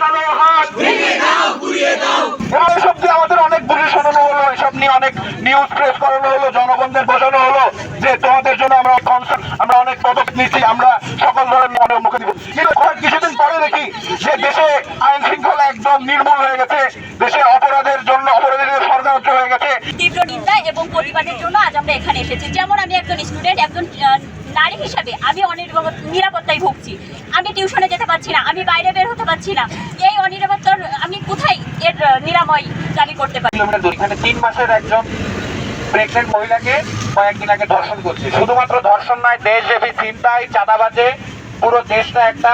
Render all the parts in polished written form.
কালো হাত ভেঙে দাও, গুড়িয়ে দাও। এসব দিয়ে আমাদের অনেক বুঝে শোনানো হলো, এসব নিয়ে অনেক নিউজ প্রেস করানো হলো, জনগণদের বোঝানো হলো যে তোমাদের জন্য আমরা আমরা অনেক পদক্ষেপ নিচ্ছি, আমরা সকল ধরনের মুখে দিব। কিন্তু কিছুদিন পরে দেখি যে দেশে আইন শৃঙ্খলা একদম নির্মূল হয়ে গেছে, দেশে অপরাধের জন্য অপরাধীদের সরকার হয়ে গেছে। তীব্র নিন্দা এবং প্রতিবাদের জন্য আজ আমরা এখানে এসেছি। যেমন আমি একজন স্টুডেন্ট, একজন নারী হিসাবে আমি অনিরাপত্তায় ভুগছি। আমি টিউশনে যেতে পারছি না, আমি বাইরে বের হতে পারছি না। এই অনিরাপত্তার আমি কোথায় এর নিরাময় দাবি করতে পারি? এখানে 3 মাসের একজন প্রেগনেন্ট মহিলাকে কয়েকদিন আগে ধর্ষণ করছে। শুধুমাত্র ধর্ষণ নয়, দেশব্যাপী ছিনতাই, চাঁদাবাজে পুরো দেশটা একটা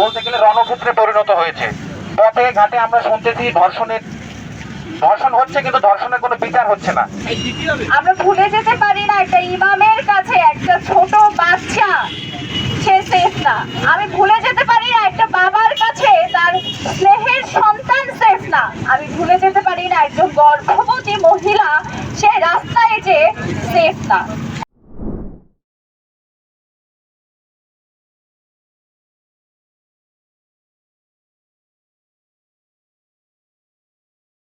বলতে গেলে রণক্ষেত্রে পরিণত হয়েছে। পথে ঘাটে আমরা শুনতেছি ধর্ষণ হচ্ছে, কিন্তু ধর্ষণের কোনো বিচার হচ্ছে না। আমরা ভুলে যেতে পারি না একটা ইমামের কাছে একটা ছোট বাচ্চা সে সেফ না। আমি ভুলে যেতে পারি না একটা বাবার কাছে তার স্নেহের সন্তান সেফ না। আমি ভুলে যেতে পারি না একজন গর্ভবতী মহিলা সে রাস্তায় যে সেফ না।